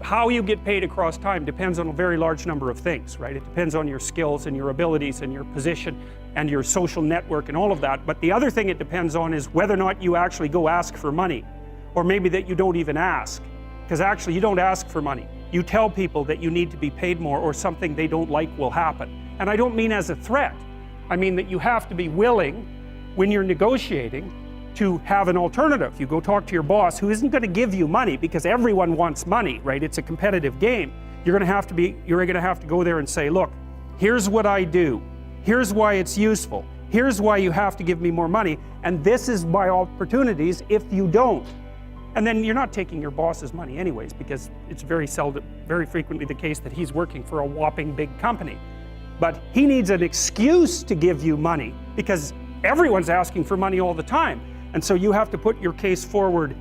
how you get paid across time depends on a very large number of things, right? It depends on your skills and your abilities and your position and your social network and all of that. But the other thing it depends on is whether or not you actually go ask for money, or maybe that you don't even ask. Because actually you don't ask for money. You tell people that you need to be paid more or something they don't like will happen. And I don't mean as a threat. I mean that you have to be willing, when you're negotiating, to have an alternative. You go talk to your boss who isn't going to give you money because everyone wants money, right? It's a competitive game. You're going to have to go there and say, look, here's what I do. Here's why it's useful. Here's why you have to give me more money. And this is my opportunities if you don't. And then you're not taking your boss's money anyways, because it's very frequently the case that he's working for a whopping big company. But he needs an excuse to give you money because everyone's asking for money all the time. And so you have to put your case forward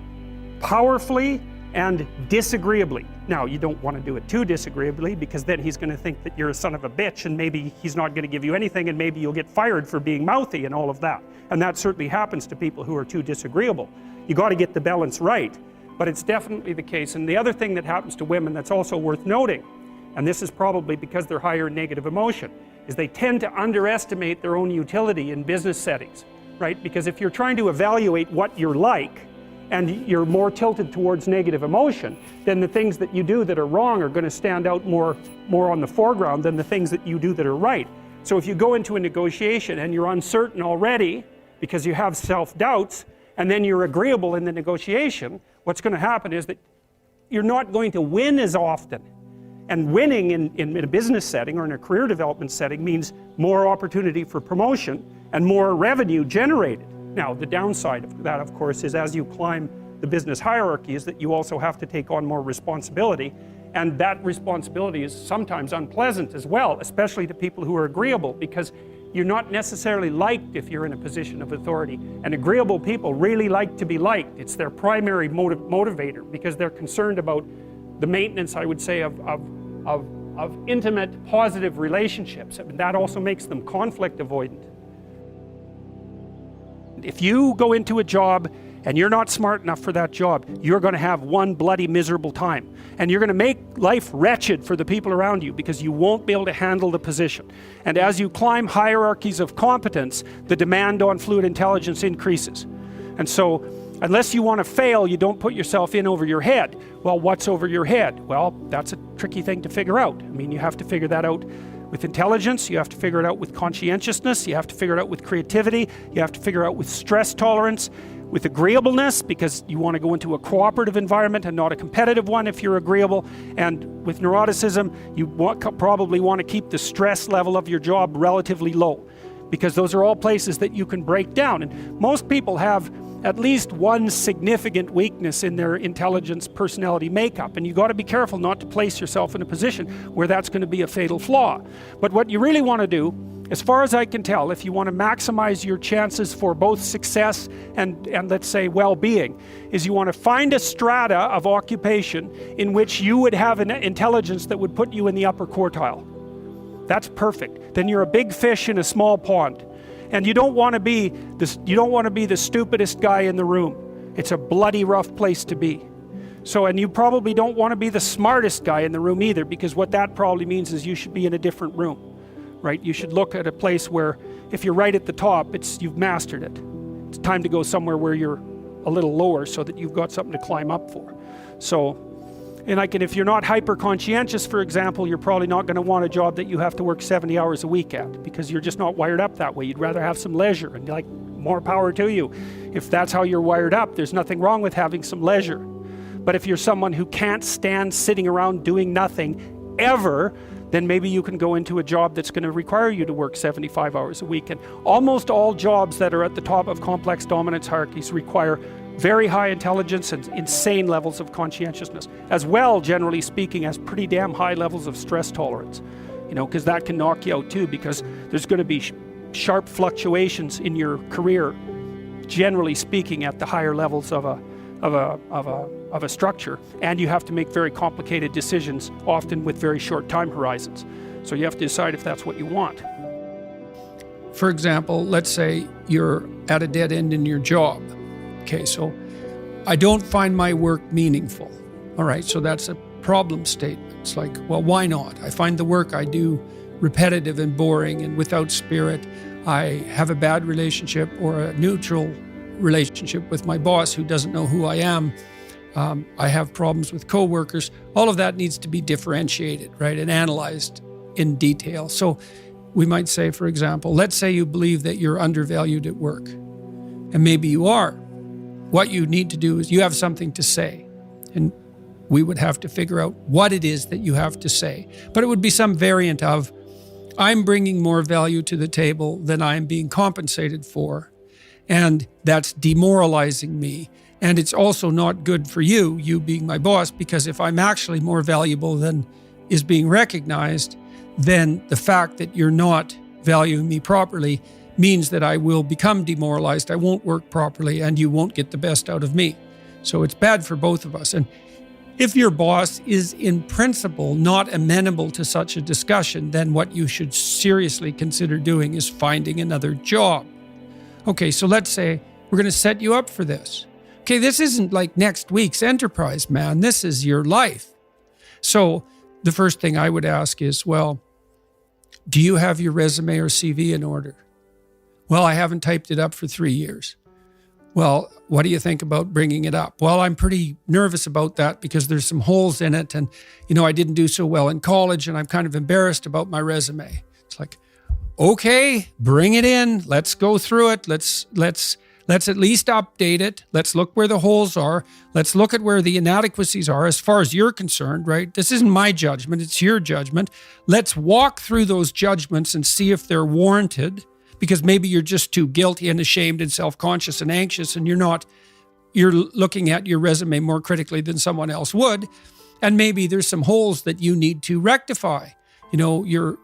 powerfully and disagreeably. Now, you don't want to do it too disagreeably because then he's going to think that you're a son of a bitch and maybe he's not going to give you anything and maybe you'll get fired for being mouthy and all of that. And that certainly happens to people who are too disagreeable. You got to get the balance right, but it's definitely the case. And the other thing that happens to women that's also worth noting, and this is probably because they're higher in negative emotion, is they tend to underestimate their own utility in business settings, right? Because if you're trying to evaluate what you're like and you're more tilted towards negative emotion, then the things that you do that are wrong are going to stand out more on the foreground than the things that you do that are right. So if you go into a negotiation and you're uncertain already because you have self-doubts, and then you're agreeable in the negotiation, what's going to happen is that you're not going to win as often. And winning in a business setting or in a career development setting means more opportunity for promotion and more revenue generated. Now, the downside of that, of course, is as you climb the business hierarchy is that you also have to take on more responsibility. And that responsibility is sometimes unpleasant as well, especially to people who are agreeable, because you're not necessarily liked if you're in a position of authority. And agreeable people really like to be liked. It's their primary motivator because they're concerned about the maintenance, I would say, of intimate, positive relationships. And that also makes them conflict avoidant. If you go into a job and you're not smart enough for that job, you're going to have one bloody miserable time. And you're going to make life wretched for the people around you because you won't be able to handle the position. And as you climb hierarchies of competence, the demand on fluid intelligence increases. And so, unless you want to fail, you don't put yourself in over your head. Well, what's over your head? Well, that's a tricky thing to figure out. I mean, you have to figure that out with intelligence, you have to figure it out with conscientiousness, you have to figure it out with creativity, you have to figure it out with stress tolerance, with agreeableness, because you want to go into a cooperative environment and not a competitive one if you're agreeable. And with neuroticism, you probably want to keep the stress level of your job relatively low, because those are all places that you can break down. And most people have at least one significant weakness in their intelligence personality makeup, and you got to be careful not to place yourself in a position where that's going to be a fatal flaw. But what you really want to do, as far as I can tell, if you want to maximize your chances for both success and let's say well-being, is you want to find a strata of occupation in which you would have an intelligence that would put you in the upper quartile. That's perfect. Then you're a big fish in a small pond. And you don't want to be the stupidest guy in the room. It's a bloody rough place to be. So, and you probably don't want to be the smartest guy in the room either, because what that probably means is you should be in a different room, right? You should look at a place where if you're right at the top, you've mastered it. It's time to go somewhere where you're a little lower so that you've got something to climb up for. So, and if you're not hyper conscientious, for example, you're probably not going to want a job that you have to work 70 hours a week at, because you're just not wired up that way. You'd rather have some leisure, and like, more power to you. If that's how you're wired up, there's nothing wrong with having some leisure. But if you're someone who can't stand sitting around doing nothing ever, then maybe you can go into a job that's going to require you to work 75 hours a week. And almost all jobs that are at the top of complex dominance hierarchies require very high intelligence and insane levels of conscientiousness, as well, generally speaking, as pretty damn high levels of stress tolerance, because that can knock you out too, because there's going to be sharp fluctuations in your career, generally speaking, at the higher levels of a structure, and you have to make very complicated decisions, often with very short time horizons. So you have to decide if that's what you want. For example, let's say you're at a dead end in your job. Okay, so I don't find my work meaningful. All right, so that's a problem statements like, well, why not? I find the work I do repetitive and boring and without spirit. I have a bad relationship or a neutral relationship with my boss who doesn't know who I am. I have problems with coworkers. All of that needs to be differentiated, right, and analyzed in detail. So we might say, for example, let's say you believe that you're undervalued at work, and maybe you are. What you need to do is you have something to say, and we would have to figure out what it is that you have to say. But it would be some variant of, I'm bringing more value to the table than I'm being compensated for, and that's demoralizing me. And it's also not good for you being my boss, because if I'm actually more valuable than is being recognized, then the fact that you're not valuing me properly means that I will become demoralized, I won't work properly, and you won't get the best out of me. So it's bad for both of us. And if your boss is in principle not amenable to such a discussion, then what you should seriously consider doing is finding another job. Okay, so let's say we're going to set you up for this. Okay, this isn't like next week's enterprise, man. This is your life. So the first thing I would ask is, well, do you have your resume or CV in order? Well, I haven't typed it up for 3 years. Well, what do you think about bringing it up? Well, I'm pretty nervous about that because there's some holes in it. And, I didn't do so well in college and I'm kind of embarrassed about my resume. It's like, okay, bring it in. Let's go through it. Let's at least update it. Let's look where the holes are. Let's look at where the inadequacies are as far as you're concerned, right? This isn't my judgment. It's your judgment. Let's walk through those judgments and see if they're warranted, because maybe you're just too guilty and ashamed and self-conscious and anxious, and you're looking at your resume more critically than someone else would. And maybe there's some holes that you need to rectify. You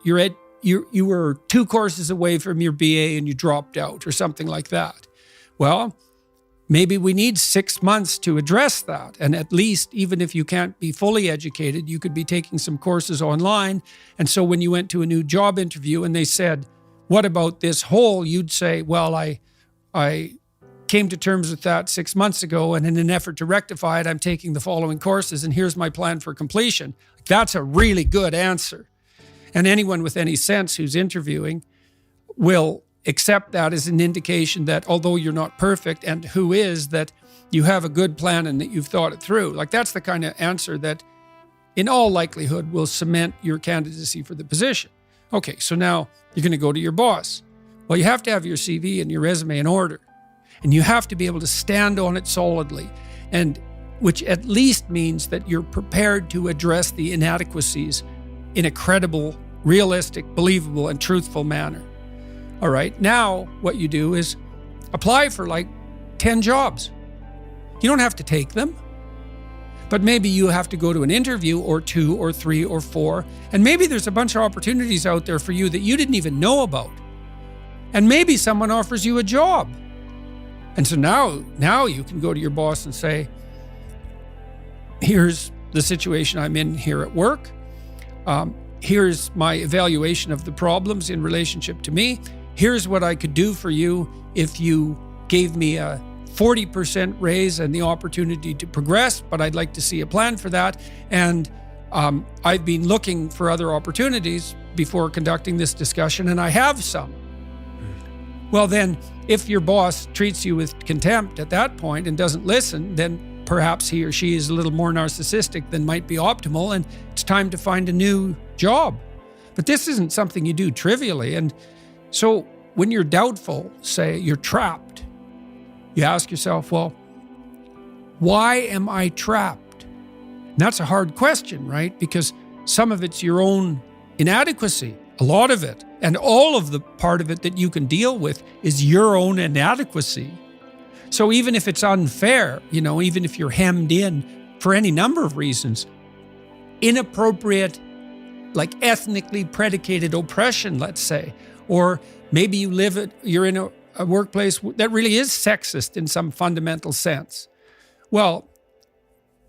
were 2 courses away from your BA and you dropped out or something like that. Well, maybe we need 6 months to address that. And at least, even if you can't be fully educated, you could be taking some courses online. And so when you went to a new job interview and they said, what about this hole? You'd say, well, I came to terms with that 6 months ago, and in an effort to rectify it, I'm taking the following courses, and here's my plan for completion. That's a really good answer. And anyone with any sense who's interviewing will accept that as an indication that although you're not perfect, and who is, that you have a good plan and that you've thought it through. Like, that's the kind of answer that in all likelihood will cement your candidacy for the position. Okay, so now you're going to go to your boss. Well, you have to have your CV and your resume in order, and you have to be able to stand on it solidly, and which at least means that you're prepared to address the inadequacies in a credible, realistic, believable, and truthful manner. All right, now what you do is apply for like 10 jobs. You don't have to take them, but maybe you have to go to an interview or 2 or 3 or 4, and maybe there's a bunch of opportunities out there for you that you didn't even know about. And maybe someone offers you a job. And so now you can go to your boss and say, here's the situation I'm in here at work. Here's my evaluation of the problems in relationship to me. Here's what I could do for you if you gave me a 40% raise and the opportunity to progress, but I'd like to see a plan for that. And I've been looking for other opportunities before conducting this discussion, and I have some. Well, then, if your boss treats you with contempt at that point and doesn't listen, then perhaps he or she is a little more narcissistic than might be optimal, and it's time to find a new job. But this isn't something you do trivially. And so when you're doubtful, say you're trapped, you ask yourself, well, why am I trapped? And that's a hard question, right? Because some of it's your own inadequacy, a lot of it. And all of the part of it that you can deal with is your own inadequacy. So even if it's unfair, even if you're hemmed in for any number of reasons, inappropriate, like ethnically predicated oppression, let's say, or maybe you're in a workplace that really is sexist in some fundamental sense. Well,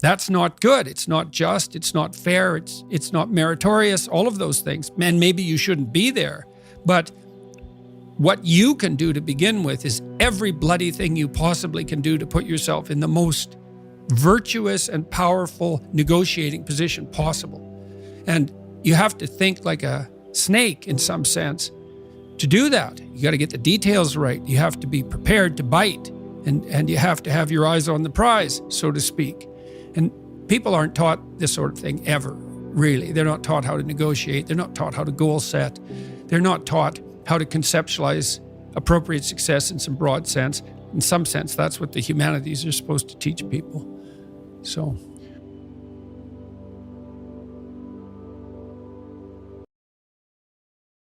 that's not good. It's not just, it's not fair, it's not meritorious, all of those things. And maybe you shouldn't be there. But what you can do to begin with is every bloody thing you possibly can do to put yourself in the most virtuous and powerful negotiating position possible. And you have to think like a snake in some sense to do that. You got to get the details right. You have to be prepared to bite, and you have to have your eyes on the prize, so to speak. And people aren't taught this sort of thing ever, really. They're not taught how to negotiate. They're not taught how to goal set. They're not taught how to conceptualize appropriate success in some broad sense. In some sense, that's what the humanities are supposed to teach people. So